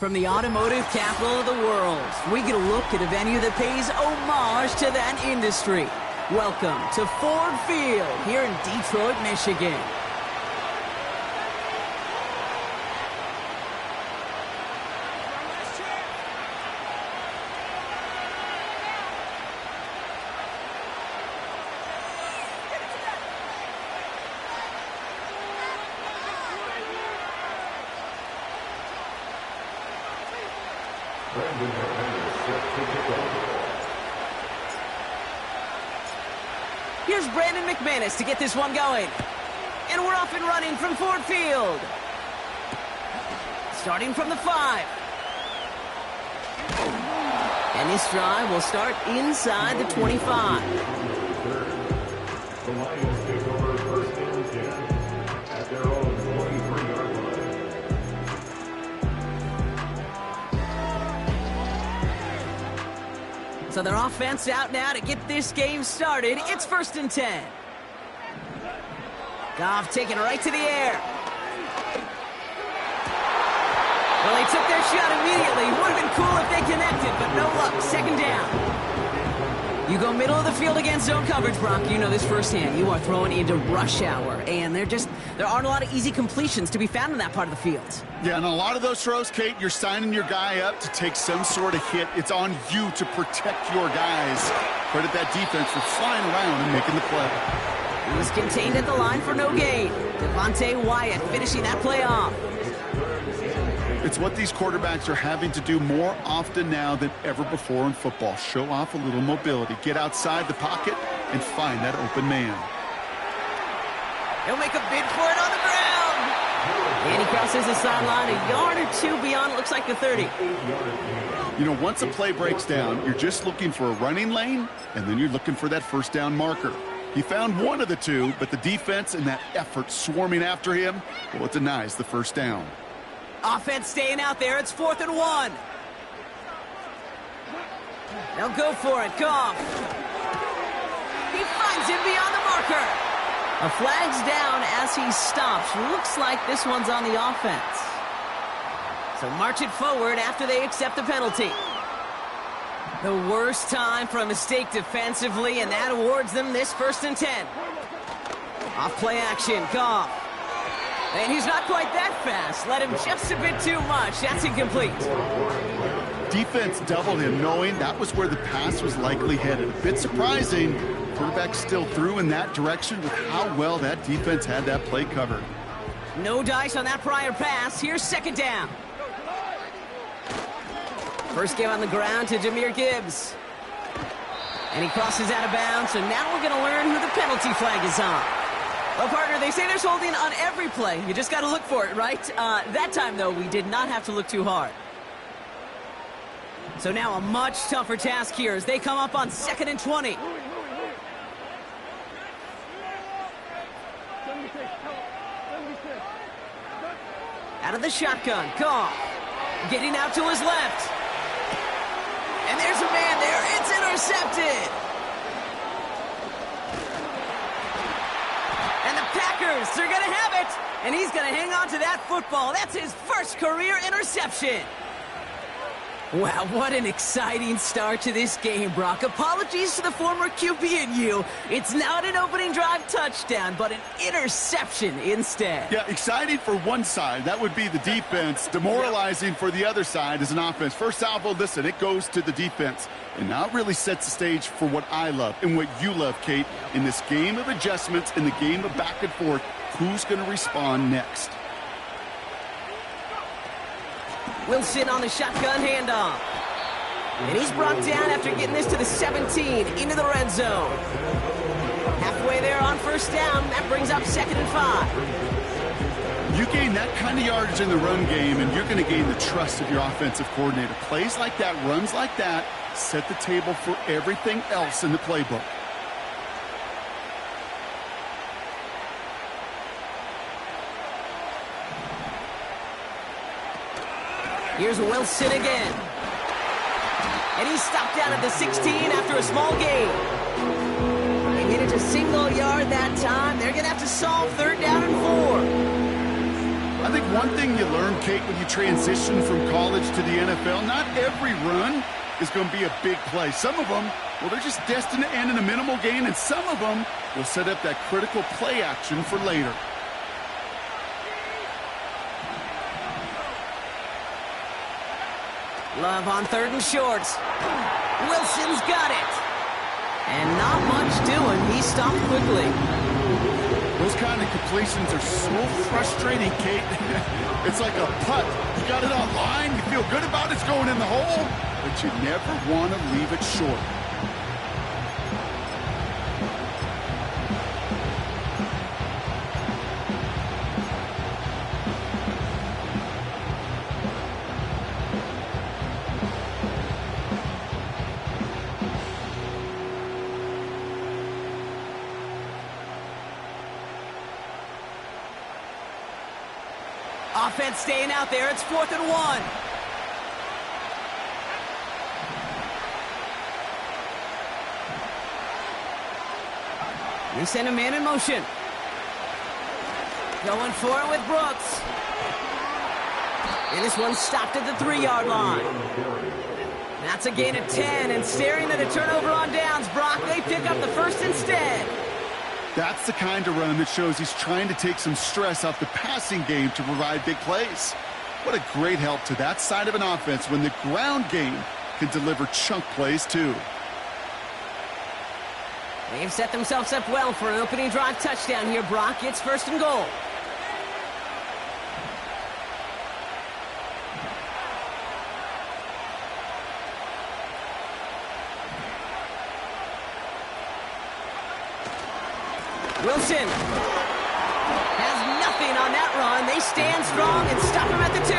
From the automotive capital of the world, we get a look at a venue that pays homage to that industry. Welcome to Ford Field here in Detroit, Michigan. Here's Brandon McManus to get this one going. And we're off and running from Ford Field. Starting from the 5. And this drive will start inside the 25. The Lions take over first and 10 at their own 23-yard line. So their offense out now to get this game started. It's first and 10. Goff taking it right to the air. Well, they took their shot immediately. Would have been cool if they connected, but no luck. Second down. You go middle of the field against zone coverage, Brock. You know this firsthand. You are throwing into rush hour, and there aren't a lot of easy completions to be found in that part of the field. Yeah, and a lot of those throws, Kate, you're signing your guy up to take some sort of hit. It's on you to protect your guys. Credit that defense for flying around and making the play. He was contained at the line for no gain. Devontae Wyatt finishing that play off. It's what these quarterbacks are having to do more often now than ever before in football. Show off a little mobility. Get outside the pocket and find that open man. He'll make a bid for it on the ground. And he crosses the sideline a yard or two beyond, looks like the 30. You know, once a play breaks down, you're just looking for a running lane, and then you're looking for that first down marker. He found one of the two, but the defense and that effort swarming after him, well, it denies the first down. Offense staying out there. It's 4th and 1. They'll go for it. Goff. He finds him beyond the marker. A flag's down as he stops. Looks like this one's on the offense. So march it forward after they accept the penalty. The worst time for a mistake defensively, and that awards them this 1st and 10. Off play action. Goff. And he's not quite that fast. Let him just a bit too much. That's incomplete. Defense doubled him, knowing that was where the pass was likely headed. A bit surprising. Quarterback still threw in that direction with how well that defense had that play covered. No dice on that prior pass. Here's second down. First game on the ground to Jahmyr Gibbs. And he crosses out of bounds, so now we're going to learn who the penalty flag is on. Well, partner, they say there's holding on every play. You just got to look for it, right? That time, though, we did not have to look too hard. So now a much tougher task here as they come up on 2nd and 20. Out of the shotgun, Goff. Getting out to his left. And there's a man there. It's intercepted. And the Packers, they're going to have it. And he's going to hang on to that football. That's his first career interception. Wow, what an exciting start to this game, Brock. Apologies to the former QB and you. It's not an opening drive touchdown, but an interception instead. Yeah, exciting for one side. That would be the defense. Demoralizing for the other side as an offense. First salvo, listen, it goes to the defense. And now it really sets the stage for what I love and what you love, Kate. In this game of adjustments, in the game of back and forth, who's going to respond next? Wilson on the shotgun handoff. And he's brought down after getting this to the 17, into the red zone. Halfway there on first down, that brings up 2nd and 5. You gain that kind of yardage in the run game, and you're going to gain the trust of your offensive coordinator. Plays like that, runs like that, set the table for everything else in the playbook. Here's Wilson again. And he's stopped down at the 16 after a small gain. They hit it to single yard that time. They're going to have to solve 3rd down and 4. I think one thing you learn, Kate, when you transition from college to the NFL, not every run is going to be a big play. Some of them, well, they're just destined to end in a minimal gain, and some of them will set up that critical play action for later. Love on 3rd and short. Wilson's got it. And not much doing. He stopped quickly. Those kind of completions are so frustrating, Kate. It's like a putt. You got it on line. You feel good about it's going in the hole, but you never want to leave it short. Offense staying out there. It's 4th and 1. They send a man in motion. Going for it with Brooks. And this one stopped at the 3-yard line. That's a gain of 10, and staring at a turnover on downs. Brock, they pick up the first instead. That's the kind of run that shows he's trying to take some stress off the passing game to provide big plays. What a great help to that side of an offense when the ground game can deliver chunk plays too. They've set themselves up well for an opening drive touchdown here, Brock. It's 1st and goal. Wilson has nothing on that run. They stand strong and stop him at the 2.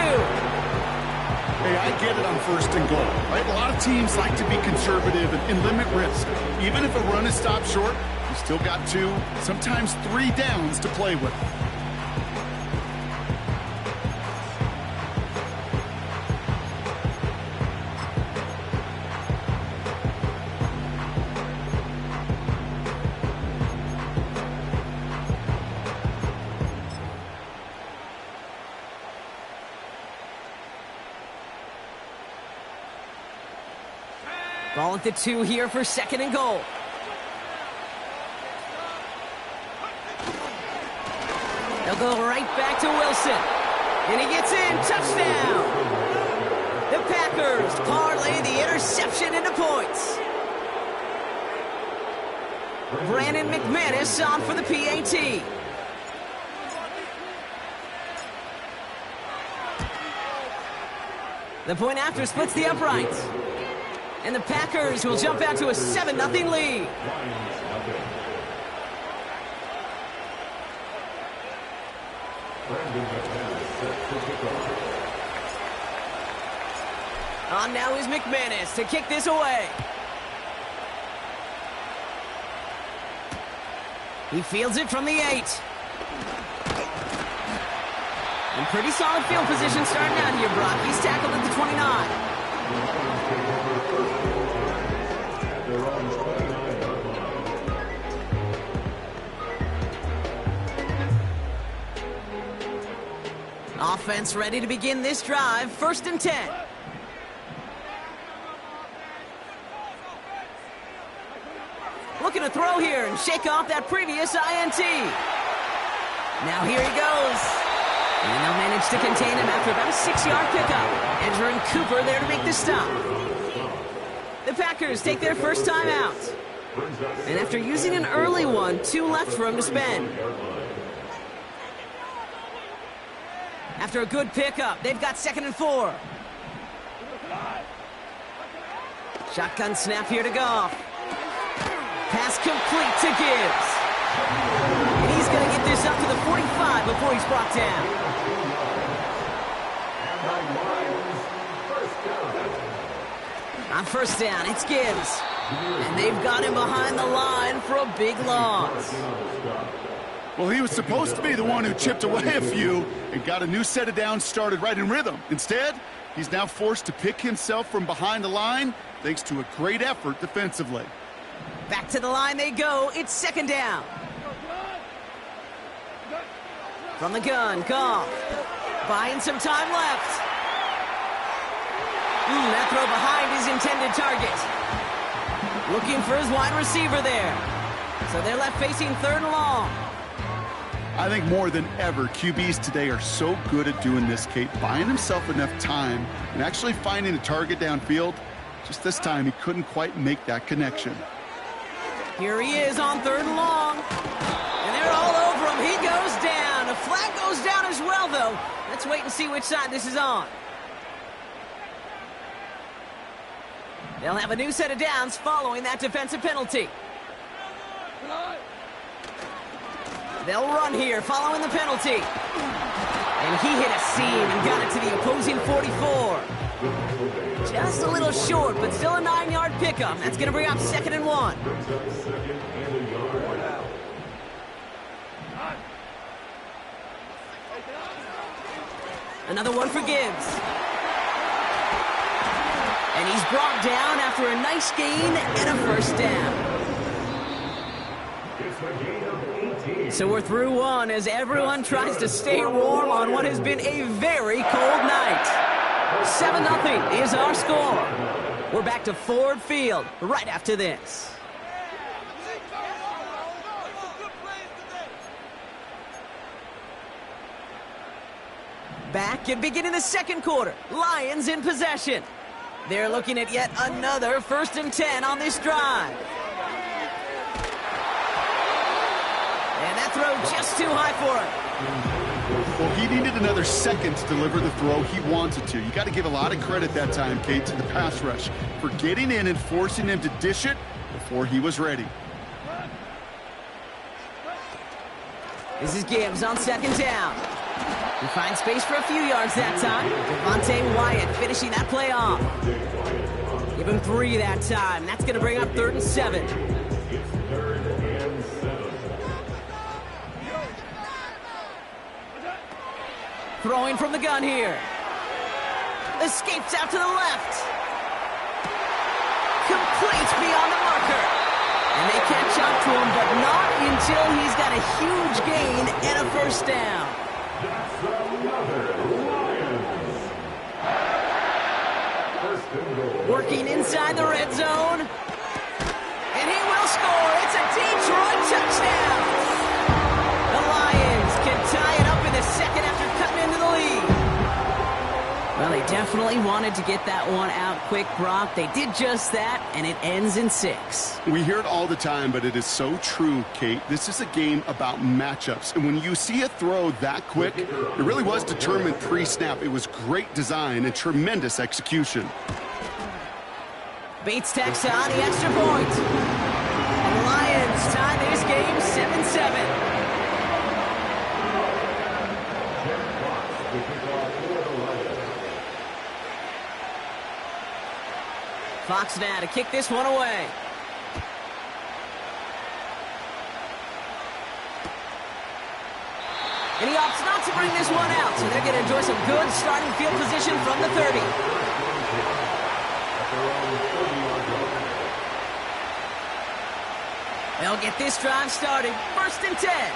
Hey, I get it on 1st and goal, right? A lot of teams like to be conservative and limit risk. Even if a run is stopped short, you still got 2, sometimes 3 downs to play with. Ball at the 2 here for 2nd and goal. They'll go right back to Wilson. And he gets in. Touchdown. The Packers parlay the interception into points. Brandon McManus on for the PAT. The point after splits the uprights. And the Packers will jump out to a 7-0 lead. On now is McManus to kick this away. He fields it from the 8. And pretty solid field position starting out here, Brock. He's tackled at the 29. Offense ready to begin this drive. 1st and 10. Looking to throw here and shake off that previous INT. Now here he goes. And they'll manage to contain him after about a 6-yard pickup. Edger and Cooper there to make the stop. The Packers take their first time out. And after using an early one, 2 left for him to spend. After a good pickup, they've got 2nd and 4. Shotgun snap here to Goff. Pass complete to Gibbs. And he's going to get this up to the 45 before he's brought down. On 1st down, it's Gibbs. And they've got him behind the line for a big loss. Well, he was supposed to be the one who chipped away a few and got a new set of downs started right in rhythm. Instead, he's now forced to pick himself from behind the line thanks to a great effort defensively. Back to the line they go. It's 2nd down. From the gun, Goff. Buying some time left. That throw behind his intended target. Looking for his wide receiver there. So they're left facing 3rd and long. I think more than ever, QBs today are so good at doing this, Kate, buying himself enough time and actually finding a target downfield. Just this time, he couldn't quite make that connection. Here he is on 3rd and long. And they're all over him. He goes down. A flag goes down as well, though. Let's wait and see which side this is on. They'll have a new set of downs following that defensive penalty. They'll run here following the penalty. And he hit a seam and got it to the opposing 44. Just a little short, but still a 9-yard pickup. That's going to bring up 2nd and 1. Another one for Gibbs. And he's brought down after a nice gain and a 1st down. So we're through one as everyone tries to stay warm on what has been a very cold night. 7-0 is our score. We're back to Ford Field right after this. Back and beginning the 2nd quarter. Lions in possession. They're looking at yet another 1st and 10 on this drive. And that throw just too high for him. Well, he needed another second to deliver the throw he wanted to. You got to give a lot of credit that time, Kate, to the pass rush for getting in and forcing him to dish it before he was ready. This is Gibbs on 2nd down. He finds space for a few yards that time. Devontae Wyatt finishing that play off. Give him 3 that time. That's going to bring up 3rd and 7. Throwing from the gun here. Escapes out to the left. Completes beyond the marker. And they catch up to him, but not until he's got a huge gain and a 1st down. Working inside the red zone. And he will score. It's a Detroit touchdown. The Lions can tie it up in the 2nd after cutting into the lead. Well, they definitely wanted to get that one out quick, Brock. They did just that, and it ends in 6. We hear it all the time, but it is so true, Kate. This is a game about matchups. And when you see a throw that quick, it really was determined pre-snap. It was great design and tremendous execution. Bates tacks on the extra point. And the Lions tie this game 7-7. Fox now to kick this one away. And he opts not to bring this one out, so they're going to enjoy some good starting field position from the 30. They'll get this drive started. 1st and 10.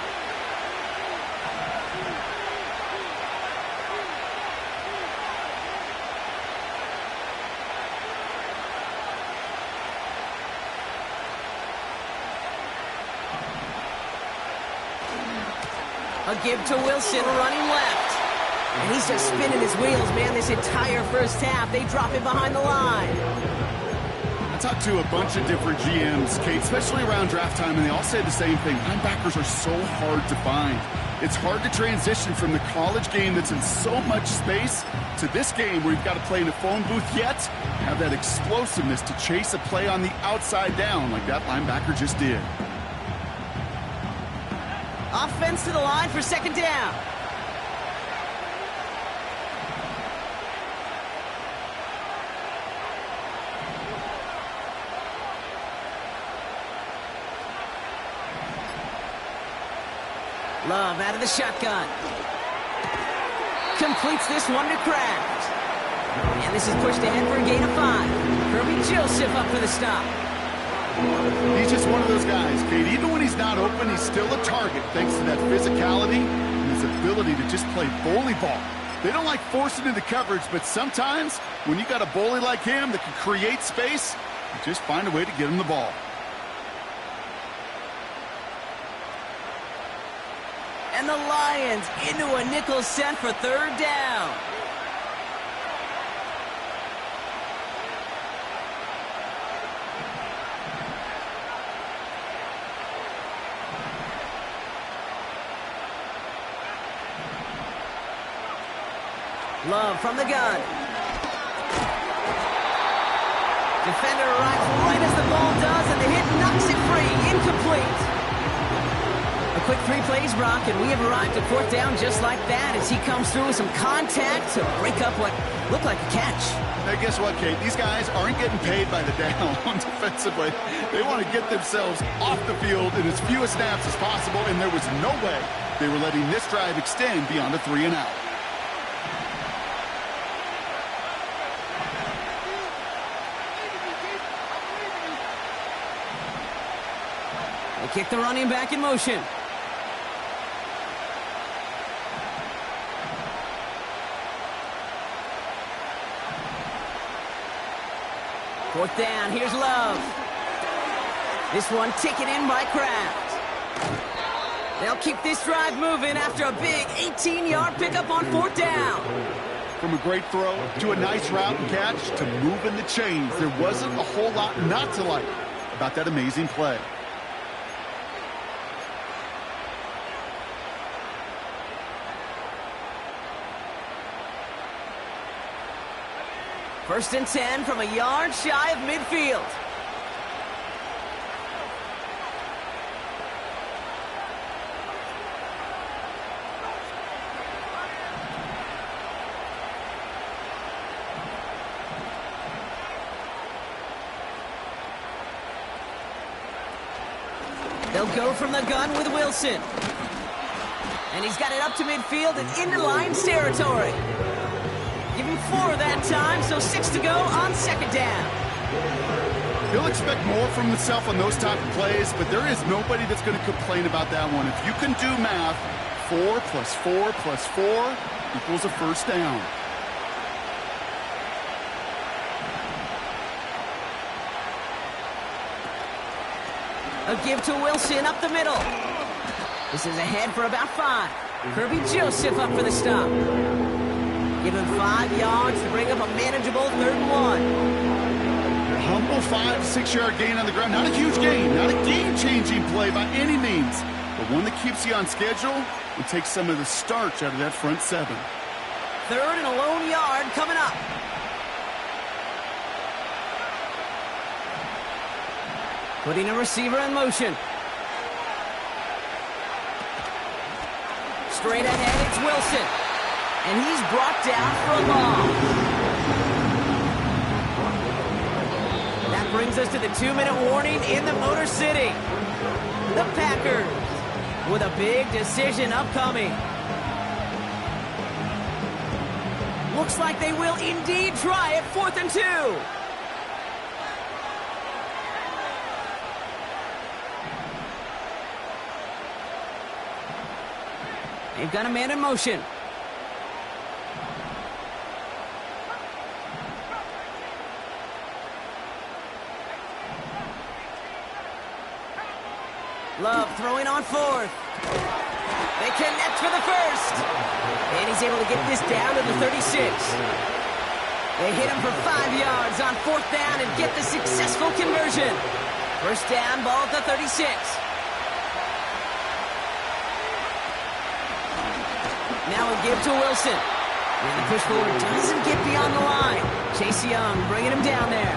A give to Wilson running left. And he's just spinning his wheels, man, this entire 1st half. They drop it behind the line. I talked to a bunch of different GMs, Kate, especially around draft time, and they all say the same thing. Linebackers are so hard to find. It's hard to transition from the college game that's in so much space to this game where you've got to play in a phone booth, yet have that explosiveness to chase a play on the outside down like that linebacker just did. Offense to the line for 2nd down. Love out of the shotgun. Completes this one to Kraft. And this is pushed ahead for a gain of 5. Kirby Joseph up for the stop. He's just one of those guys, Kate. Even when he's not open, he's still a target thanks to that physicality and his ability to just play bully ball. They don't like forcing into coverage, but sometimes when you got a bully like him that can create space, you just find a way to get him the ball. And the Lions into a nickel set for third down. Love from the gun. Defender arrives right as the ball does, and the hit knocks it free. Incomplete. A quick 3 plays, Brock, and we have arrived at fourth down just like that as he comes through with some contact to break up what looked like a catch. Now, guess what, Kate? These guys aren't getting paid by the down defensively. They want to get themselves off the field in as few snaps as possible, and there was no way they were letting this drive extend beyond a 3 and out. They kick the running back in motion. Fourth down, here's Love. This one taken in by Kraft. They'll keep this drive moving after a big 18-yard pickup on fourth down. From a great throw to a nice route and catch to moving the chains, there wasn't a whole lot not to like about that amazing play. First and 10 from a yard shy of midfield. They'll go from the gun with Wilson. And he's got it up to midfield and into Lions territory. Give him 4 that time, so 6 to go on second down. He'll expect more from himself on those type of plays, but there is nobody that's going to complain about that one. If you can do math, 4 plus 4 plus 4 equals a first down. A give to Wilson up the middle. This is ahead for about 5. Kirby Joseph up for the stop. Give him 5 yards to bring up a manageable 3rd and 1. A humble 5 to 6 yard gain on the ground. Not a huge gain, not a game-changing play by any means, but one that keeps you on schedule and takes some of the starch out of that front 7. 3rd and a lone yard coming up. Putting a receiver in motion. Straight ahead, it's Wilson. And he's brought down for a loss. That brings us to the 2-minute warning in the Motor City. The Packers with a big decision upcoming. Looks like they will indeed try it 4th and 2. They've got a man in motion. Love throwing on 4th. They connect for the first. And he's able to get this down to the 36. They hit him for 5 yards on 4th down and get the successful conversion. First down, ball at the 36. Now a give to Wilson. And the push forward doesn't get beyond the line. Chase Young bringing him down there.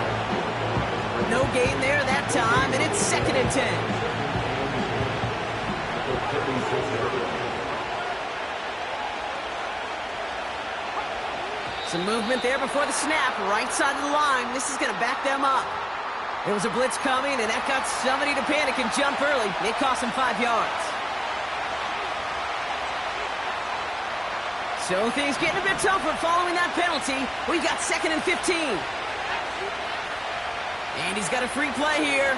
No gain there that time, and it's 2nd and 10. Some movement there before the snap, right side of the line. This is going to back them up. There was a blitz coming, and that got somebody to panic and jump early. It cost them 5 yards. So things getting a bit tougher following that penalty. We got 2nd and 15. And he's got a free play here.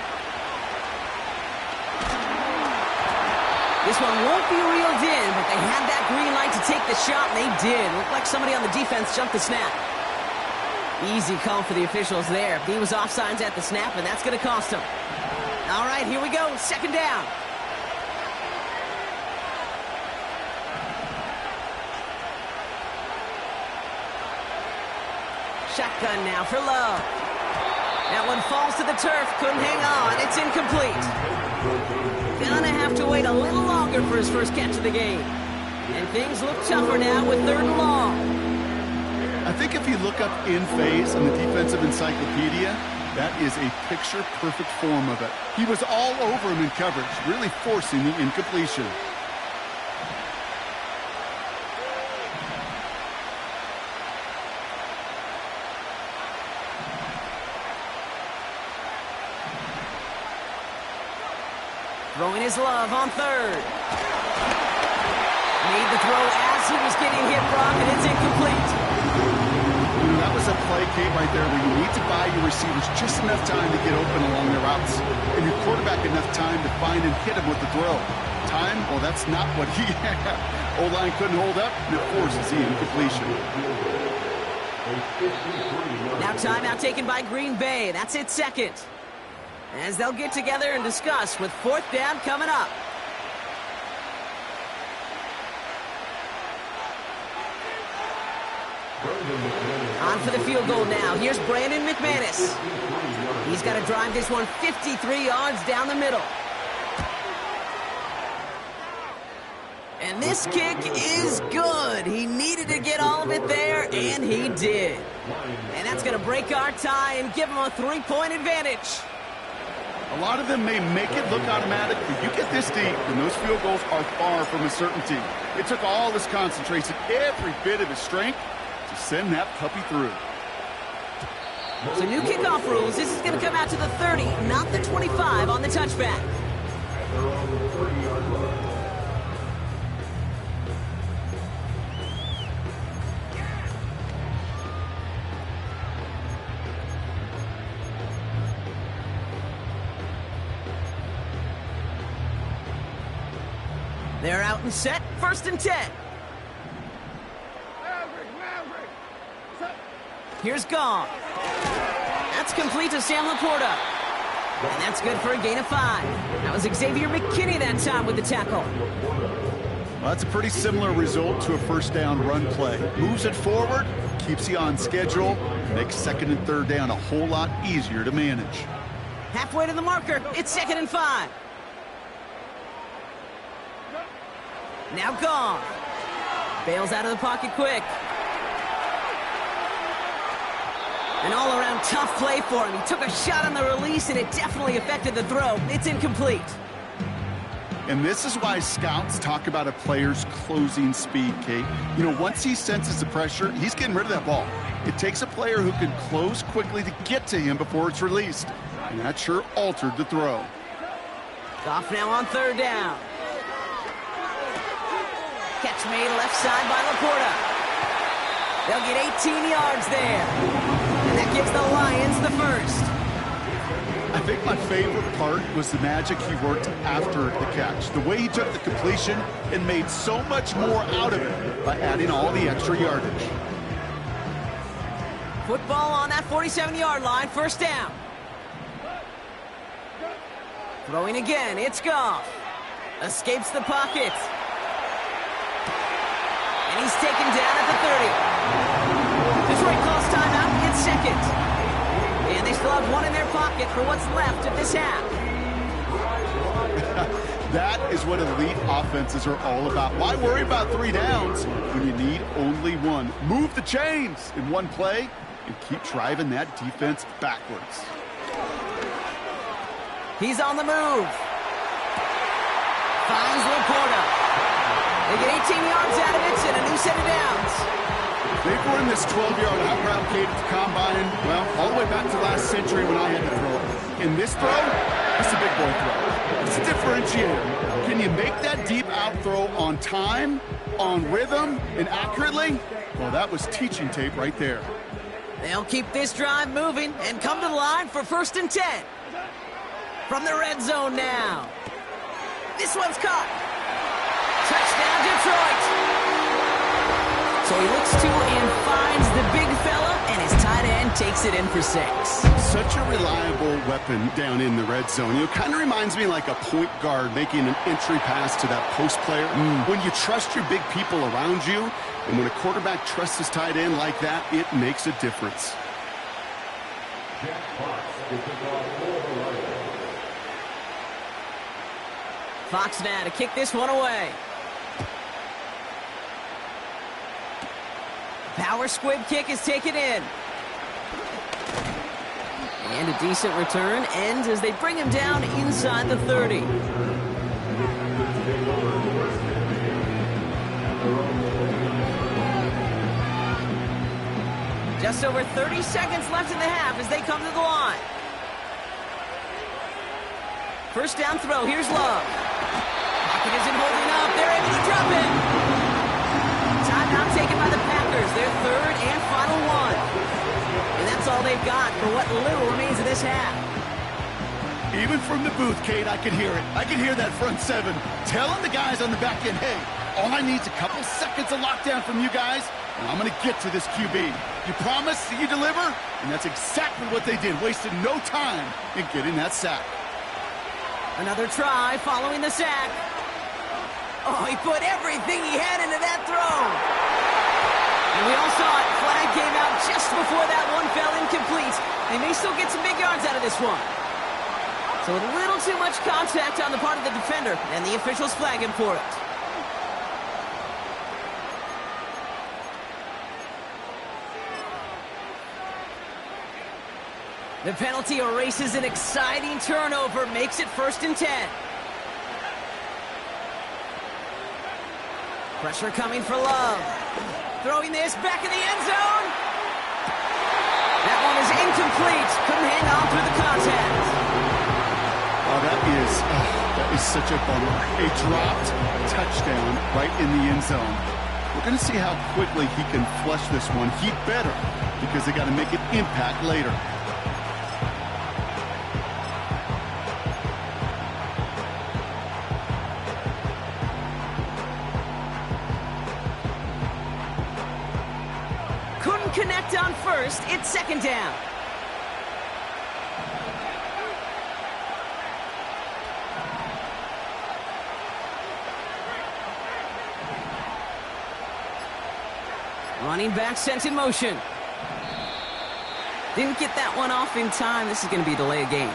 This one won't be reeled in, but they had that green light to take the shot, and they did. Looked like somebody on the defense jumped the snap. Easy call for the officials there. He was offsides at the snap, and that's going to cost him. All right, here we go. Second down. Shotgun now for Love. That one falls to the turf. Couldn't hang on. It's incomplete. Gonna have to wait a little longer for his first catch of the game. And things look tougher now with 3rd and long. I think if you look up in phase on the defensive encyclopedia, that is a picture-perfect form of it. He was all over him in coverage, really forcing the incompletion. Throwing his Love on 3rd. Made the throw as he was getting hit, Brock, and it's incomplete. That was a play, Kate, right there where you need to buy your receivers just enough time to get open along their routes, and your quarterback enough time to find and hit him with the throw. Time? Well, that's not what he had. O-line couldn't hold up, and it forces the incompletion. Now timeout taken by Green Bay. That's it, 2nd. As they'll get together and discuss with 4th down coming up. On for the field goal now. Here's Brandon McManus. He's got to drive this one 53 yards down the middle. And this kick is good. He needed to get all of it there, and he did. And that's going to break our tie and give him a 3-point advantage. A lot of them may make it look automatic, but you get this deep, and those field goals are far from a certainty. It took all his concentration, every bit of his strength, to send that puppy through. So new kickoff rules. This is going to come out to the 30, not the 25 on the touchback. They're on the 30-yard line. They're out and set. 1st and 10. Here's Goff. That's complete to Sam Laporta. And that's good for a gain of 5. That was Xavier McKinney that time with the tackle. Well, that's a pretty similar result to a 1st down run play. Moves it forward, keeps you on schedule, makes 2nd and 3rd down a whole lot easier to manage. Halfway to the marker. It's 2nd and 5. Now Goff. Bails out of the pocket quick. An all-around tough play for him. He took a shot on the release, and it definitely affected the throw. It's incomplete. And this is why scouts talk about a player's closing speed, Kate. You know, once he senses the pressure, he's getting rid of that ball. It takes a player who can close quickly to get to him before it's released. And that sure altered the throw. Goff now on 3rd down. Catch made left side by Laporta. They'll get 18 yards there. And that gives the Lions the 1st. I think my favorite part was the magic he worked after the catch. The way he took the completion and made so much more out of it by adding all the extra yardage. Football on that 47-yard line. 1st down. Throwing again. It's Goff. Escapes the pocket. And he's taken down at the 30. Detroit calls timeout. It's 2nd. And they still have one in their pocket for what's left of this half. That is what elite offenses are all about. Why worry about 3 downs when you need only 1? Move the chains in one play and keep driving that defense backwards. He's on the move. Finds Laporta. They get 18 yards out of it and a new set of downs. They've run this 12-yard out route, Kate, at the combine, well, all the way back to last century when I had to throw it. In this throw, it's a big boy throw. It's a differentiator. Can you make that deep out throw on time, on rhythm, and accurately? Well, that was teaching tape right there. They'll keep this drive moving and come to the line for 1st and 10. From the red zone now. This one's caught. Touchdown, Detroit. So he looks to and finds the big fella, and his tight end takes it in for 6. Such a reliable weapon down in the red zone. You know, kind of reminds me like a point guard making an entry pass to that post player. When you trust your big people around you, and when a quarterback trusts his tight end like that, it makes a difference. Jack Fox gets the ball for the Riders. Fox now to kick this one away. Power squib kick is taken in. And a decent return ends as they bring him down inside the 30. Just over 30 seconds left in the half as they come to the line. First down throw, here's Love. Pocket isn't holding up, they're able to drop it. Timeout taken by the Packers, their third and final one. And that's all they've got for what little remains of this half. Even from the booth, Kate, I could hear it. I could hear that front seven telling the guys on the back end, hey, all I need is a couple seconds of lockdown from you guys, and I'm going to get to this QB. You promise that you deliver? And that's exactly what they did. Wasted no time in getting that sack. Another try following the sack. Oh, he put everything he had into that throw. And we all saw it. Flag came out just before that one fell incomplete. They may still get some big yards out of this one. So a little too much contact on the part of the defender, and the officials flag him for it. The penalty erases an exciting turnover, makes it 1st and 10. Pressure coming for Love. Throwing this back in the end zone. That one is incomplete. Couldn't hang on through the contact. Oh, that is such a bummer. A dropped touchdown right in the end zone. We're going to see how quickly he can flush this one. He better, because they got to make an impact later. Couldn't connect on first. It's 2nd down. Running back sent in motion. Didn't get that one off in time. This is going to be a delay of game.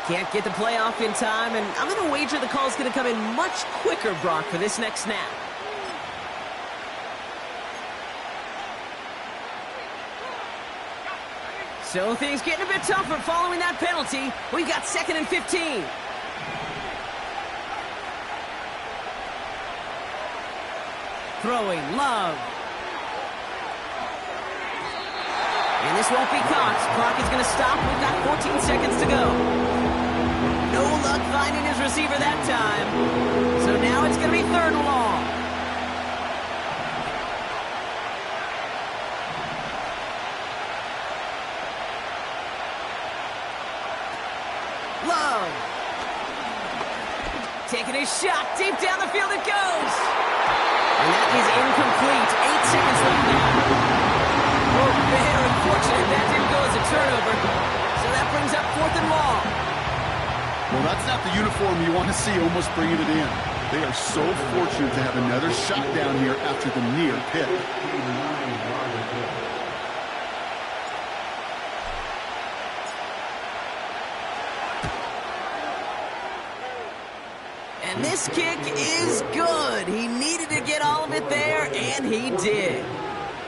Can't get the play off in time, and I'm going to wager the call is going to come in much quicker, Brock, for this next snap. So things getting a bit tougher following that penalty. We've got 2nd and 15. Throwing, Love. And this won't be caught. Clock is going to stop. We've got 14 seconds to go. No luck finding his receiver that time. So now it's going to be 3rd and long. Love. Taking his shot. Deep down the field it goes. And that is incomplete. 8 seconds left now. Oh, very unfortunate. That didn't go as a turnover. So that brings up 4th and long. Well, that's not the uniform you want to see almost bringing it in. They are so fortunate to have another shot down here after the near pick. And this kick is good. He needed to get all of it there, and he did.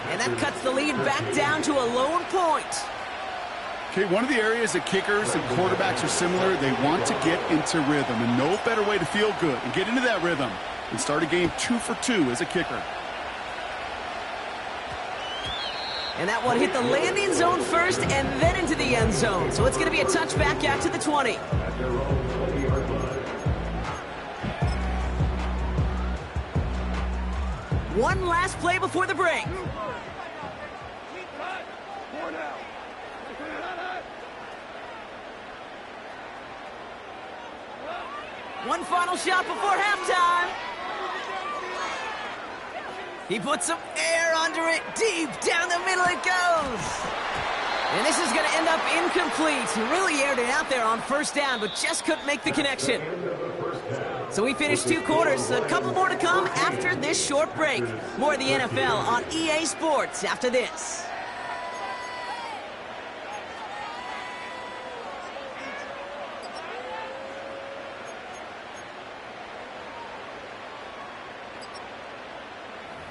And that cuts the lead back down to a lone point. Okay, one of the areas that kickers and quarterbacks are similar, they want to get into rhythm, and no better way to feel good and get into that rhythm than start a game 2 for 2 as a kicker. And that one hit the landing zone first and then into the end zone. So it's going to be a touchback out to the 20. At their own 20-yard line. One last play before the break. One final shot before halftime. He puts some air under it. Deep down the middle it goes. And this is going to end up incomplete. He really aired it out there on first down, but just couldn't make the connection. So we finished 2 quarters. A couple more to come after this short break. More of the NFL on EA Sports after this.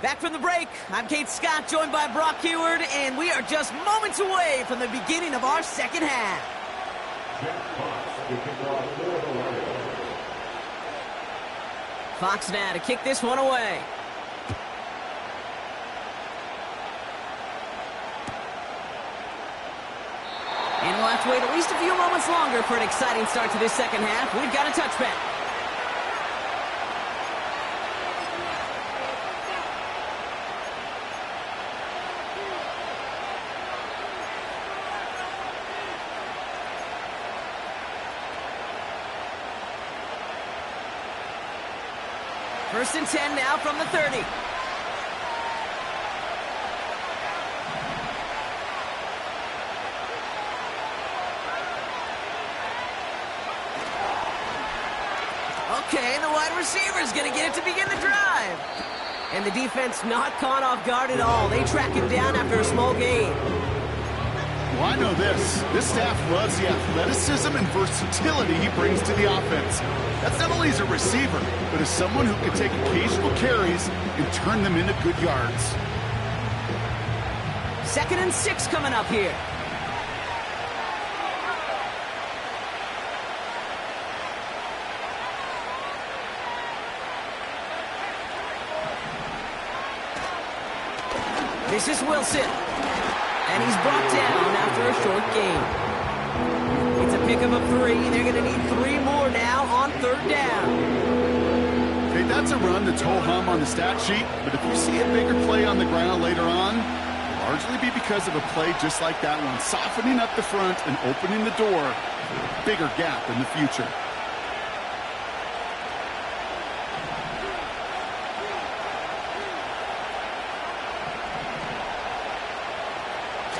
Back from the break, I'm Kate Scott, joined by Brock Heward, and we are just moments away from the beginning of our second half. Fox now to kick this one away. And we'll have to wait at least a few moments longer for an exciting start to this second half. We've got a touchback. First and 10 now from the 30. Okay, the wide receiver is going to get it to begin the drive. And the defense not caught off guard at all. They track him down after a small gain. Well, I know this. This staff loves the athleticism and versatility he brings to the offense. That's not only as a receiver, but as someone who can take occasional carries and turn them into good yards. 2nd and 6 coming up here. This is Wilson. And he's brought down after a short gain. It's a pickup of 3. They're going to need 3 more now on 3rd down. Okay, that's a run that's ho-hum on the stat sheet, but if you see a bigger play on the ground later on, it'll largely be because of a play just like that one, softening up the front and opening the door for a bigger gap in the future.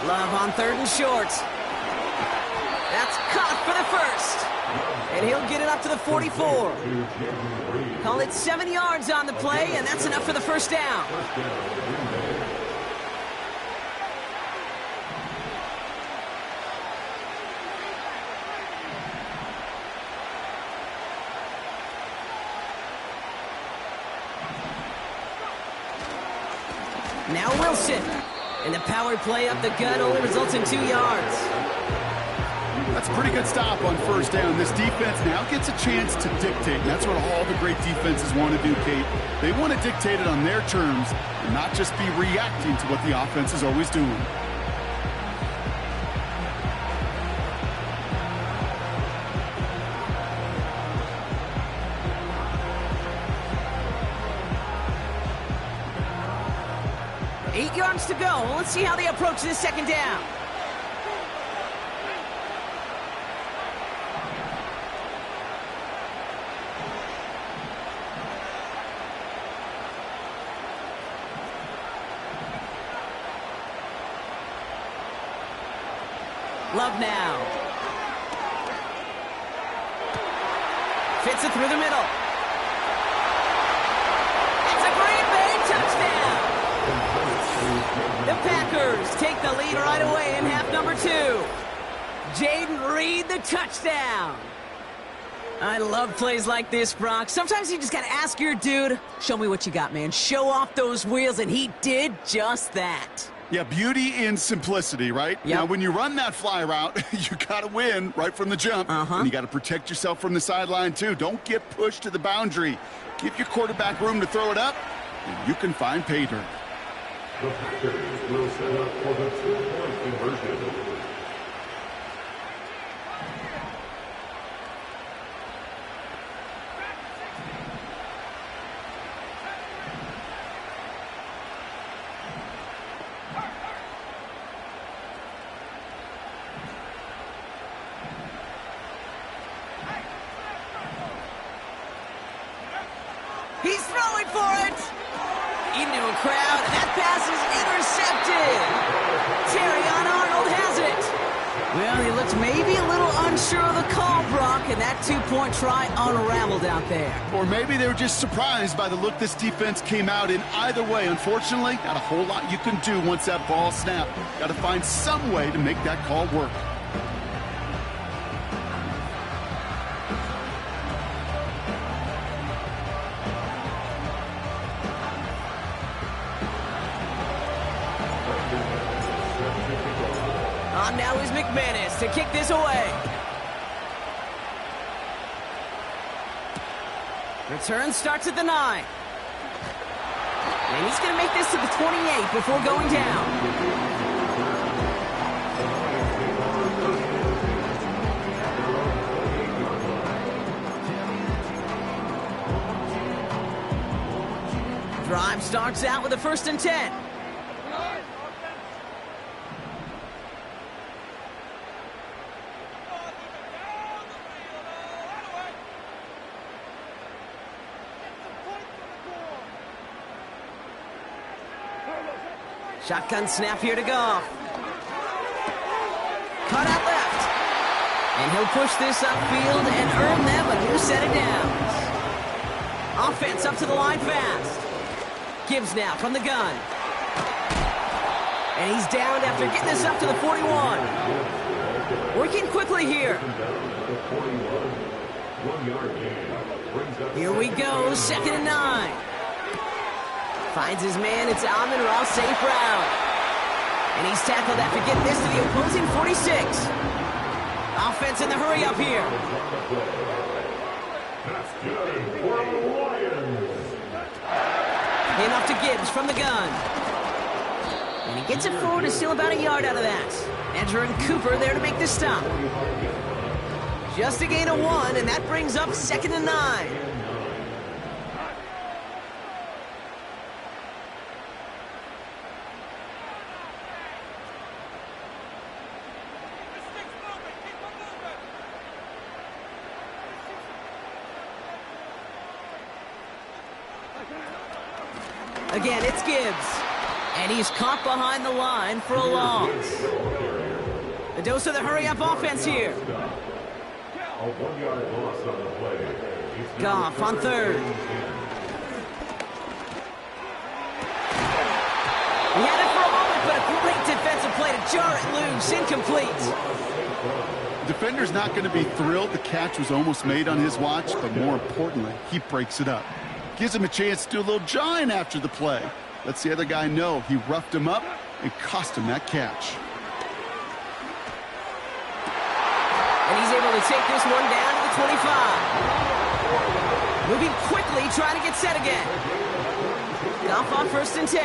Love on 3rd and short. That's caught for the first. And he'll get it up to the 44. Call it 7 yards on the play, and that's enough for the first down. Now Wilson. And the power play up the gut only results in 2 yards. That's a pretty good stop on first down. This defense now gets a chance to dictate. And that's what all the great defenses want to do, Kate. They want to dictate it on their terms and not just be reacting to what the offense is always doing. Eight yards to go. Let's see how they approach this second down. Love now. Fits it through the middle. It's a Green Bay touchdown. The Packers take the lead right away in half number 2. Jaden Reed, the touchdown. I love plays like this, Brock. Sometimes you just got to ask your dude, show me what you got, man. Show off those wheels, and he did just that. Yeah, beauty in simplicity, right? Yep. Now, when you run that fly route, you got to win right from the jump. And you got to protect yourself from the sideline, too. Don't get pushed to the boundary. Give your quarterback room to throw it up, and you can find pay dirt. The Packers will set up for the 2-point conversion. He's throwing for it. Into a crowd. That pass is intercepted. Terrion Arnold has it. Well, he looks maybe a little unsure of the call, Brock, and that two-point try unraveled out there. Or maybe they were just surprised by the look this defense came out in. Either way, unfortunately, not a whole lot you can do once that ball snapped. Got to find some way to make that call work. On now is McManus to kick this away. Return starts at the 9. And he's going to make this to the 28 before going down. Drive starts out with a 1st and 10. Shotgun snap here to Goff. Cut out left. And he'll push this upfield and earn them a new set of downs. Offense up to the line fast. Gibbs now from the gun. And he's downed after getting this up to the 41. Working quickly here. Here we go, 2nd and 9. Finds his man, it's Amon-Ra St. Brown. And he's tackled after getting this to the opposing 46. Offense in the hurry up here. Enough to Gibbs from the gun. And he gets it forward, is still about a yard out of that. Edger and Cooper there to make the stop. Just a gain of 1, and that brings up 2nd and 9. Again, it's Gibbs. And he's caught behind the line for a loss. A dose of the hurry-up offense here. Goff on 3rd. He had it for a moment, but a great defensive play to jar it loose. Incomplete. The defender's not going to be thrilled the catch was almost made on his watch, but more importantly, he breaks it up. Gives him a chance to do a little jawing after the play. Lets the other guy know he roughed him up and cost him that catch. And he's able to take this one down to the 25. Moving quickly, trying to get set again. Goff on 1st and 10.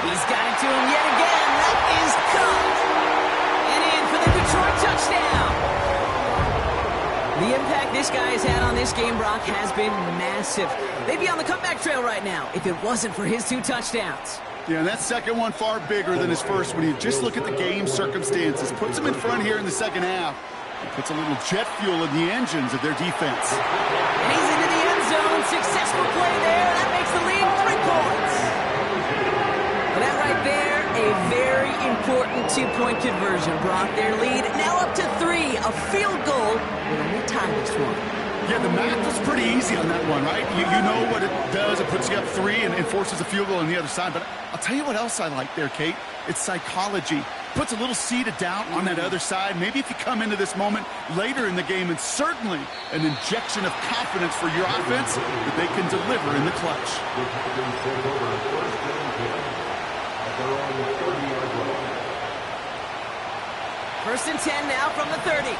He's got it to him yet again. That is caught. And in for the Detroit touchdown. The impact this guy has had on this game, Brock, has been massive. They'd be on the comeback trail right now if it wasn't for his 2 touchdowns. Yeah, and that second one far bigger than his first when you just look at the game circumstances. Puts him in front here in the second half. It puts a little jet fuel in the engines of their defense. And he's into the end zone. Successful play there. That makes the lead 3 points. Well, that right there, a very important 2-point conversion. Brock, their lead now up to 3. A field goal will only tie this one. Yeah, the math was pretty easy on that one, right? You know what it does. It puts you up 3 and forces a field goal on the other side. But I'll tell you what else I like there, Kate. It's psychology. Puts a little seed of doubt on that other side. Maybe if you come into this moment later in the game, and certainly an injection of confidence for your offense that they can deliver in the clutch. 1st and 10 now from the 30.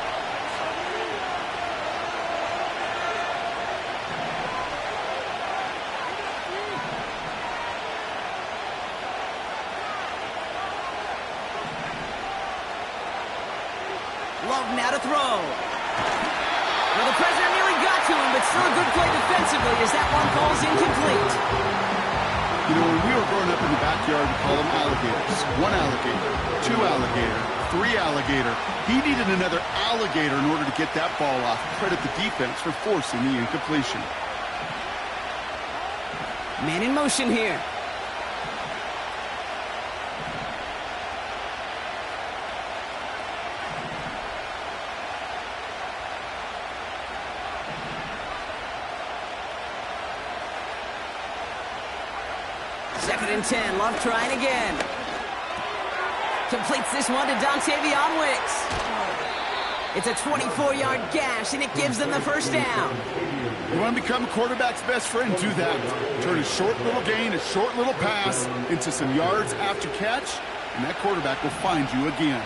Love now to throw. Well, the president nearly got to him, but still a good play defensively as that one falls incomplete. You know, when we were growing up in the backyard, we call them alligators. 1 alligator, 2 alligator, 3 alligator. He needed another alligator in order to get that ball off. Credit the defense for forcing the incompletion. Man in motion here. Second and 10. Love trying again. Completes this one to Dontavion Wicks. It's a 24-yard gash, and it gives them the first down. You want to become a quarterback's best friend, do that. Turn a short little gain, a short little pass into some yards after catch, and that quarterback will find you again.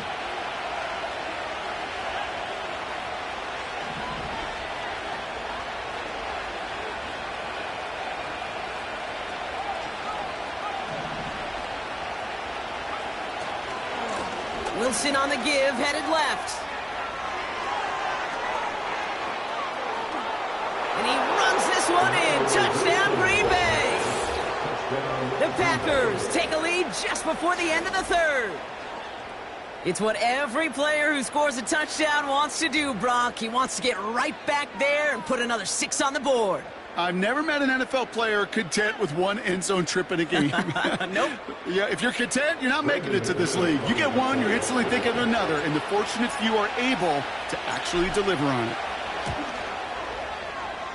Wilson on the give, headed left. And he runs this one in. Touchdown, Green Bay. The Packers take a lead just before the end of the third. It's what every player who scores a touchdown wants to do, Brock. He wants to get right back there and put another 6 on the board. I've never met an NFL player content with one end zone trip in a game. Nope. Yeah, if you're content, you're not making it to this league. You get one, you're instantly thinking of another, and the fortunate few are able to actually deliver on it.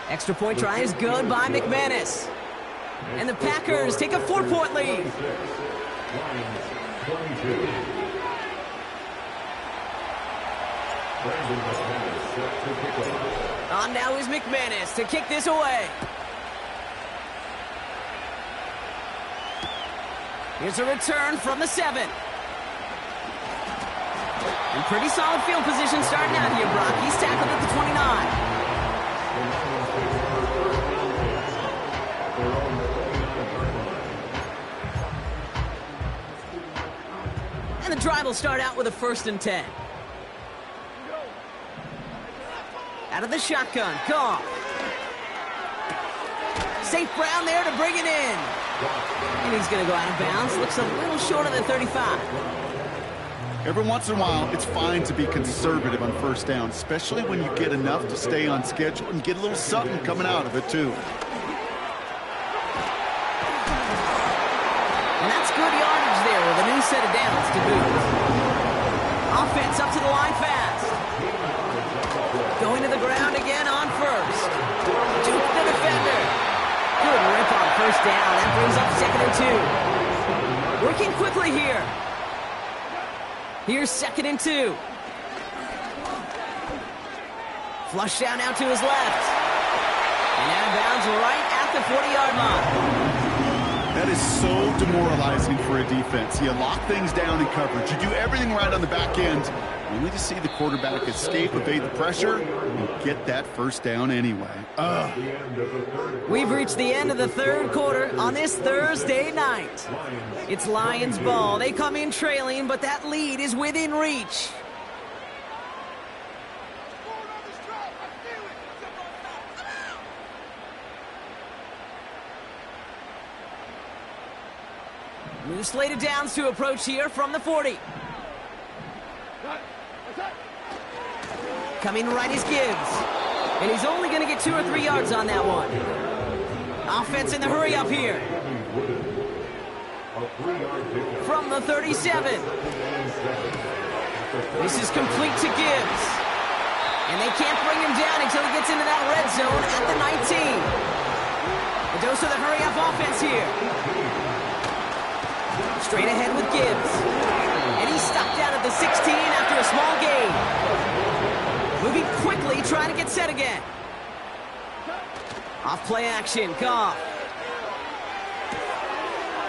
Extra point try is good by McManus. And the Packers take a 4-point lead. On now is McManus to kick this away. Here's a return from the 7. And pretty solid field position starting out here, Brock. He's tackled at the 29. And the drive will start out with a 1st and 10. Out of the shotgun, Goff. St. Brown there to bring it in. And he's going to go out of bounds. Looks a little short of the 35. Every once in a while, it's fine to be conservative on 1st down, especially when you get enough to stay on schedule and get a little something coming out of it, too. And that's good yardage there with a new set of downs to boot. Offense up to the line fast. Going to the ground again on 1st. Duke the defender. Good rip on 1st down. That brings up 2nd and 2. Working quickly here. Here's 2nd and 2. Flush down now to his left. And out of bounds right at the 40-yard line. That is so demoralizing for a defense. You lock things down in coverage. You do everything right on the back end, only to see the quarterback escape, evade the pressure, and get that 1st down anyway. We've reached the end of the third quarter on this Thursday night. It's Lions ball. They come in trailing, but that lead is within reach. New slated downs to approach here from the 40. Coming right is Gibbs. And he's only going to get 2 or 3 yards on that one. Offense in the hurry up here. From the 37. This is complete to Gibbs. And they can't bring him down until he gets into that red zone at the 19. A dose of the hurry up offense here. Straight ahead with Gibbs. And he's stopped down at the 16 after a small gain. Moving quickly, trying to get set again. Off play action, Goff.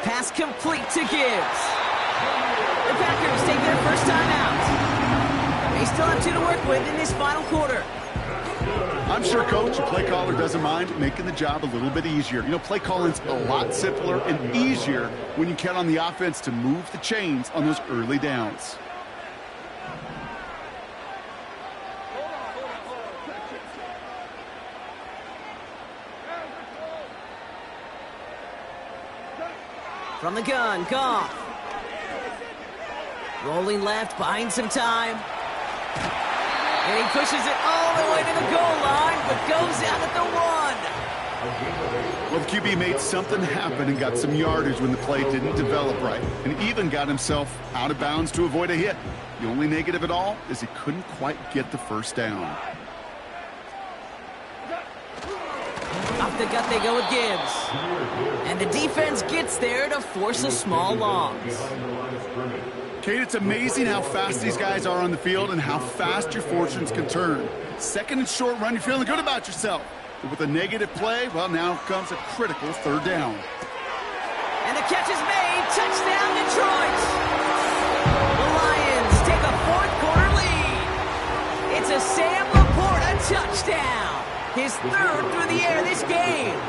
Pass complete to Gibbs. The Packers take their first time out. They still have 2 to work with in this final quarter. I'm sure Coach, the play caller, doesn't mind making the job a little bit easier. You know, play calling's a lot simpler and easier when you count on the offense to move the chains on those early downs. From the gun, Goff. Rolling left, buying some time. And he pushes it all the way to the goal line, but goes out at the 1. Well, the QB made something happen and got some yardage when the play didn't develop right, and even got himself out of bounds to avoid a hit. The only negative at all is he couldn't quite get the first down. Off the gut they go with Gibbs. And the defense gets there to force a small loss. Kate, it's amazing how fast these guys are on the field and how fast your fortunes can turn. Second and short run, you're feeling good about yourself. But with a negative play, well, now comes a critical third down. And the catch is made. Touchdown, Detroit. The Lions take a fourth-quarter lead. It's a Sam Laporta touchdown. His third through the air this game.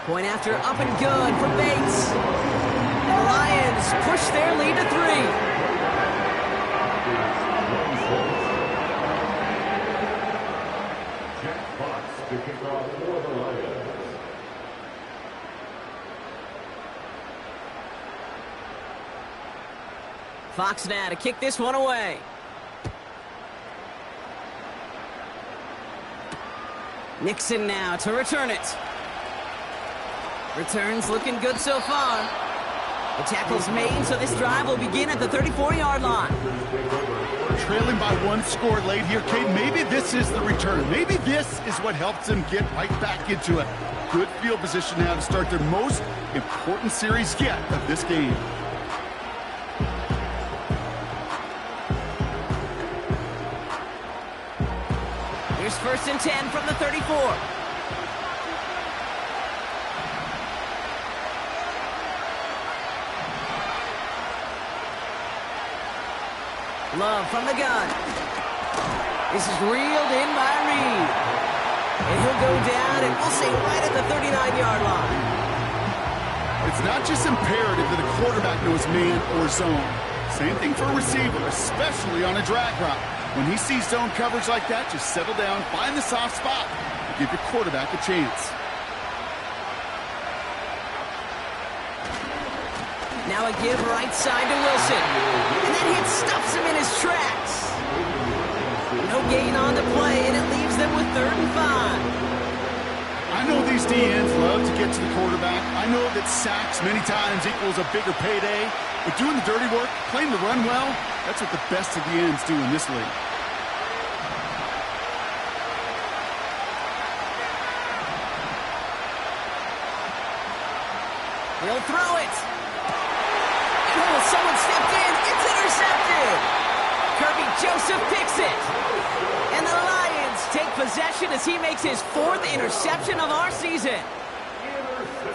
Point after up and good for Bates. And the Lions push their lead to 3. To kick off for the Lions. Fox now to kick this one away. Nixon now to return it. Returns looking good so far. The tackle's made, so this drive will begin at the 34-yard line. Trailing by one score late here, Kate. Maybe this is the return. Maybe this is what helps them get right back into it. Good field position now to start their most important series yet of this game. Here's 1st and 10 from the 34. Love from the gun. This is reeled in by Reed. And he'll go down, and we'll say right at the 39-yard line. It's not just imperative that a quarterback knows man or zone. Same thing for a receiver, especially on a drag route. When he sees zone coverage like that, just settle down, find the soft spot, and give your quarterback a chance. Now a give right side to Wilson. And that hit stops him in his tracks. No gain on the play, and it leaves them with 3rd and 5. I know these DNs love to get to the quarterback. I know that sacks many times equals a bigger payday. But doing the dirty work, playing the run well, that's what the best of the ends do in this league. He'll throw it. Oh, someone stepped in. It's intercepted. Kirby Joseph picks it. And the Lions take possession as he makes his 4th interception of our season.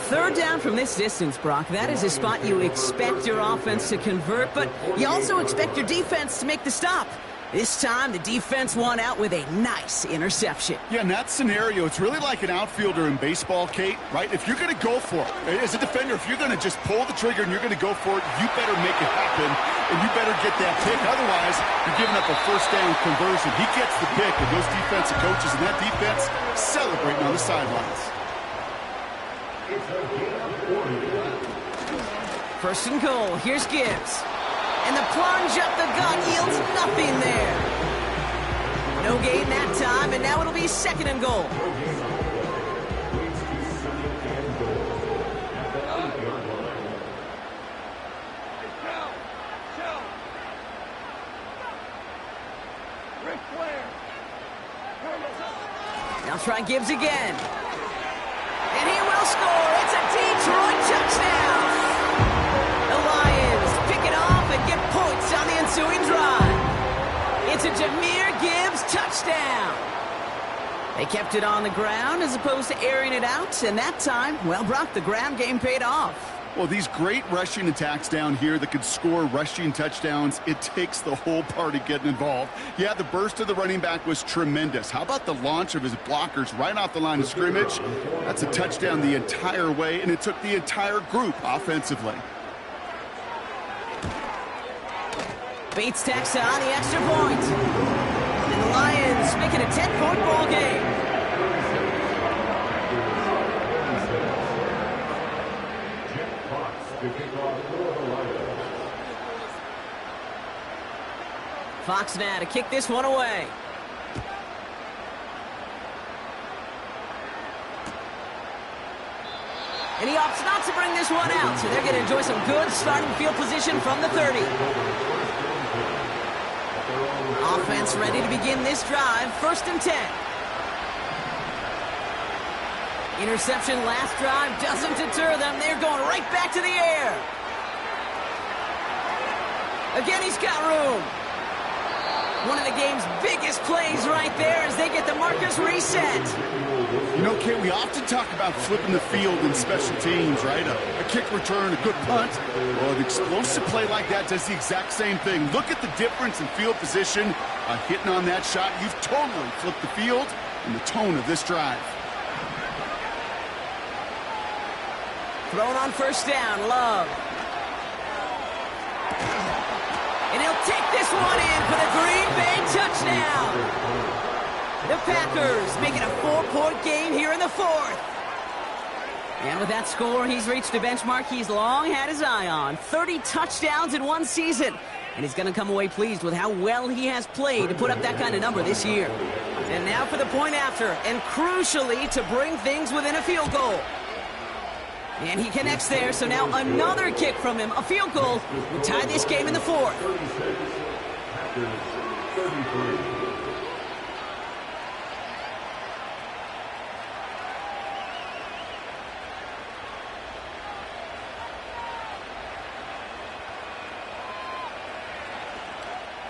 3rd down from this distance, Brock. That is a spot you expect your offense to convert, but you also expect your defense to make the stop. This time, the defense won out with a nice interception. Yeah, in that scenario, it's really like an outfielder in baseball, Kate, right? If you're going to go for it, as a defender, if you're going to just pull the trigger and you're going to go for it, you better make it happen, and you better get that pick. Otherwise, you're giving up a 1st down conversion. He gets the pick, and those defensive coaches and that defense celebrating on the sidelines. 1st and goal. Here's Gibbs. And the plunge up the gut yields nothing there. No gain that time, and now it'll be 2nd and goal. Now try Gibbs again. And he will score. It's a Detroit touchdown. The Lions pick it off and get points on the ensuing drive. It's a Jahmyr Gibbs touchdown. They kept it on the ground as opposed to airing it out, and that time, well, Brock, the ground game paid off. Well, these great rushing attacks down here that could score rushing touchdowns, it takes the whole party getting involved. Yeah, the burst of the running back was tremendous. How about the launch of his blockers right off the line of scrimmage? That's a touchdown the entire way, and it took the entire group offensively. Bates tacks on the extra point. And the Lions make it a 10-point ball game. Fox now to kick this one away. And he opts not to bring this one out, so they're going to enjoy some good starting field position from the 30. Offense ready to begin this drive, 1st and 10. Interception last drive doesn't deter them. They're going right back to the air. Again, he's got room. One of the game's biggest plays right there as they get the markers reset. You know, Kate, we often talk about flipping the field in special teams, right? A kick return, a good punt. Well, an explosive play like that does the exact same thing. Look at the difference in field position. Hitting on that shot, you've totally flipped the field and the tone of this drive. Thrown on 1st down, Love. And he'll take this one in for the Green Bay touchdown. The Packers making a 4-point game here in the 4th. And with that score, he's reached a benchmark he's long had his eye on. 30 touchdowns in one season. And he's going to come away pleased with how well he has played to put up that kind of number this year. And now for the point after, and crucially to bring things within a field goal. And he connects there, so now another kick from him, a field goal, will tie this game in the 4th.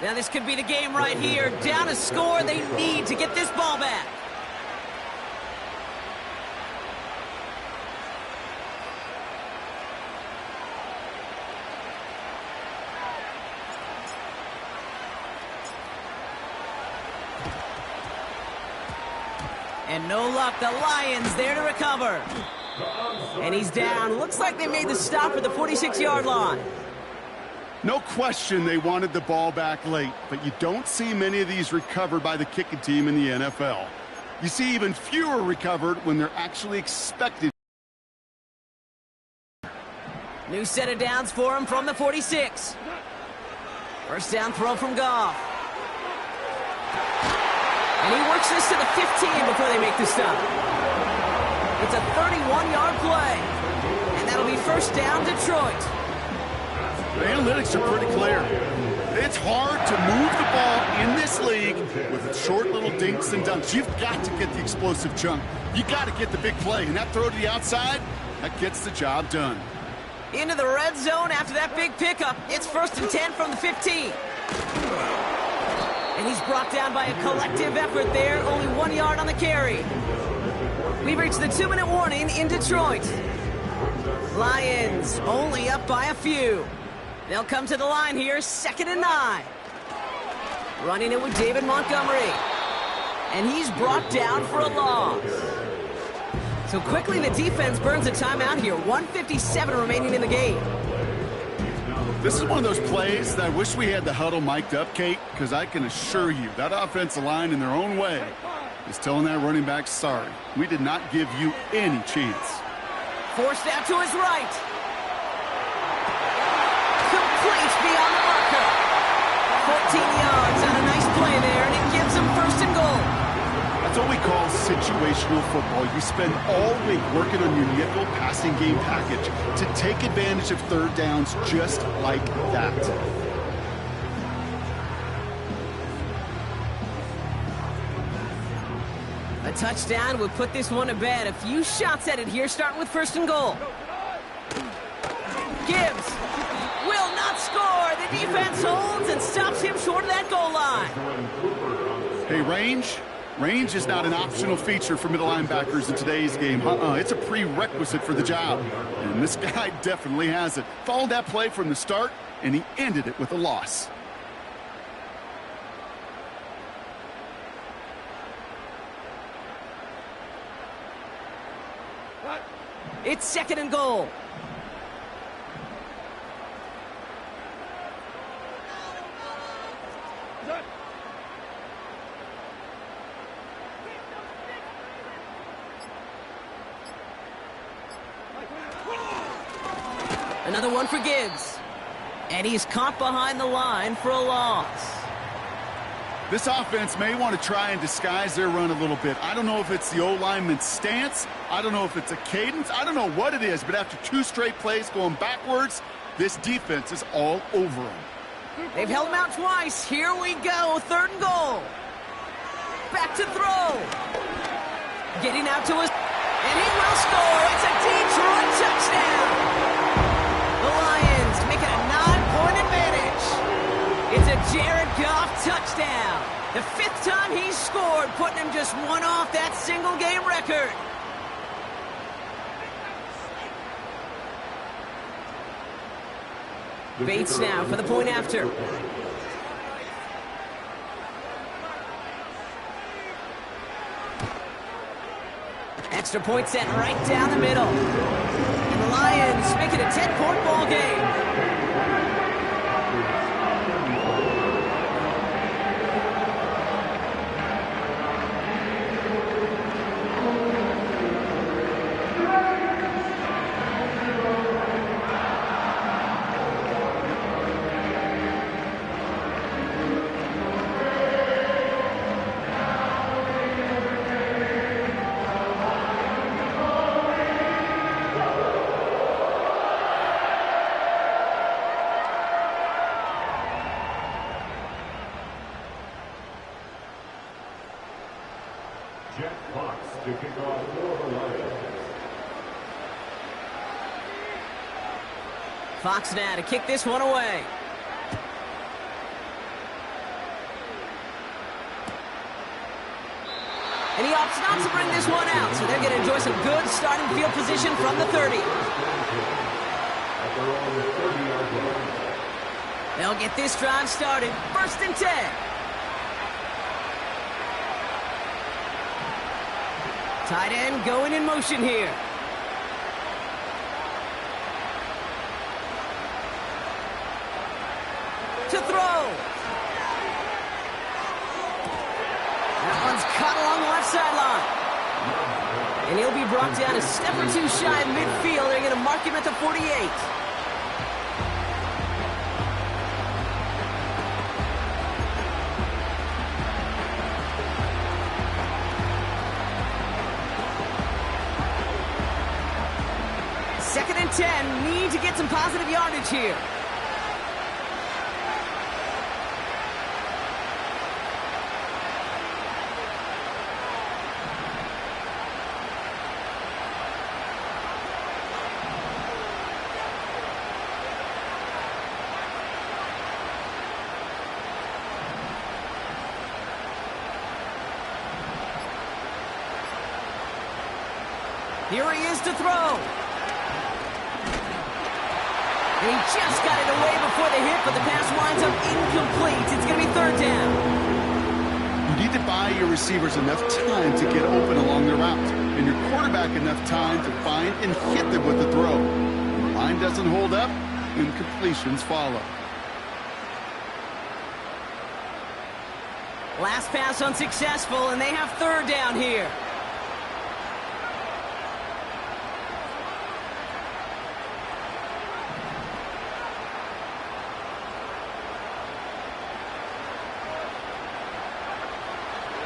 Now this could be the game right here. Down a score, they need to get this ball back. And no luck, the Lions there to recover. And he's down. Looks like they made the stop at the 46-yard line. No question they wanted the ball back late, but you don't see many of these recovered by the kicking team in the NFL. You see even fewer recovered when they're actually expected. New set of downs for him from the 46. 1st down throw from Goff. And he works this to the 15 before they make the stop. It's a 31-yard play. And that'll be 1st down, Detroit. The analytics are pretty clear. It's hard to move the ball in this league with its short little dinks and dunks. You've got to get the explosive chunk. You got to get the big play. And that throw to the outside, that gets the job done. Into the red zone after that big pickup. It's 1st and 10 from the 15. And he's brought down by a collective effort there. Only 1 yard on the carry. We've reached the 2-minute warning in Detroit. Lions only up by a few. They'll come to the line here, 2nd and 9. Running it with David Montgomery. And he's brought down for a loss. So quickly the defense burns a timeout here. 1:57 remaining in the game. This is one of those plays that I wish we had the huddle mic'd up, Kate, because I can assure you that offensive line in their own way is telling that running back, sorry, we did not give you any chance. Forced out to his right. Complete beyond the marker. 14 yards on a nice play there, and it gives them 1st and goal. That's what we call situational football. You spend all week working on your nickel passing game package to take advantage of 3rd downs just like that. A touchdown would put this one to bed. A few shots at it here, starting with 1st and goal. Gibbs will not score. The defense holds and stops him short of that goal line. Hey, range is not an optional feature for middle linebackers in today's game. It's a prerequisite for the job. And this guy definitely has it. Followed that play from the start, and he ended it with a loss. It's 2nd and goal. Another one for Gibbs. And he's caught behind the line for a loss. This offense may want to try and disguise their run a little bit. I don't know if it's the O-lineman's stance. I don't know if it's a cadence. I don't know what it is, but after 2 straight plays going backwards, this defense is all over them. They've held him out twice. Here we go, 3rd and goal. Back to throw. Getting out to his... And he will score. It's a Detroit touchdown. The Lions make it a 9-point advantage. It's a Jared Goff touchdown. The 5th time he's scored, putting him just 1 off that single-game record. Bates now for the point after. Extra point set right down the middle. And the Lions make it a 10-point ball game. Jack Fox to kick off for the Lions. Fox now to kick this one away. And he opts not to bring this one out, so they're going to enjoy some good starting field position from the 30. At their own 30-yard line. They'll get this drive started. 1st and 10. Tight end going in motion here. To throw. That one's caught along the left sideline. And he'll be brought down a step or 2 shy of midfield. They're going to mark him at the 48. Second and 10, need to get some positive yardage here. Here he is to throw. And he just got it away before the hit, but the pass winds up incomplete. It's going to be 3rd down. You need to buy your receivers enough time to get open along their route, and your quarterback enough time to find and hit them with the throw. When the line doesn't hold up, incompletions follow. Last pass unsuccessful, and they have 3rd down here.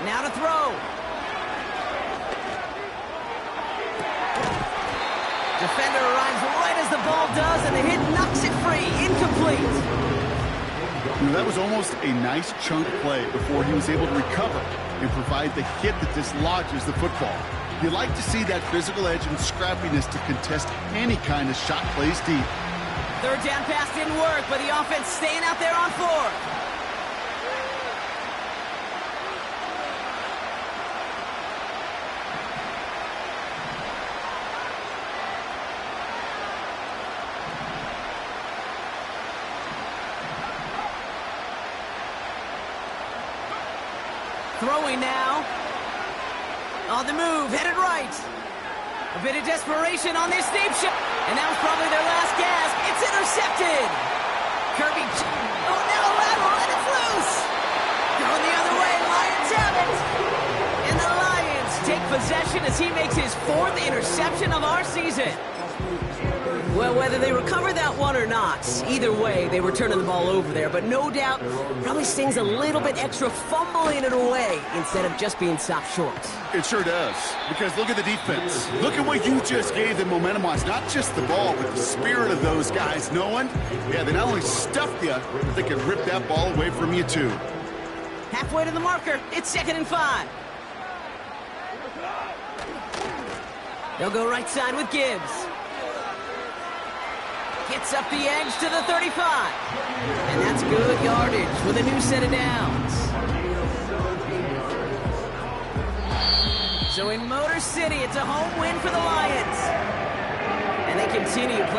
Now to throw. Defender arrives right as the ball does, and the hit knocks it free. Incomplete. That was almost a nice chunk play before he was able to recover and provide the hit that dislodges the football. You like to see that physical edge and scrappiness to contest any kind of shot plays deep. 3rd down pass didn't work, but the offense staying out there on 4th. Throwing now. On the move, headed right. A bit of desperation on this deep shot. And that was probably their last gasp. It's intercepted. Kirby. Oh, now a lateral, and it's loose. Going the other way, Lions have it. And the Lions take possession as he makes his 4th interception of our season. Well, whether they recover that one or not, either way, they were turning the ball over there. But no doubt, probably stings a little bit extra fumbling it away instead of just being stopped short. It sure does, because look at the defense. Look at what you just gave them momentum-wise. Not just the ball, but the spirit of those guys knowing, yeah, they not only stuffed you, but they can rip that ball away from you, too. Halfway to the marker. It's 2nd and 5. They'll go right side with Gibbs. Gets up the edge to the 35. And that's good yardage with a new set of downs. So in Motor City, it's a home win for the Lions. And they continue playing.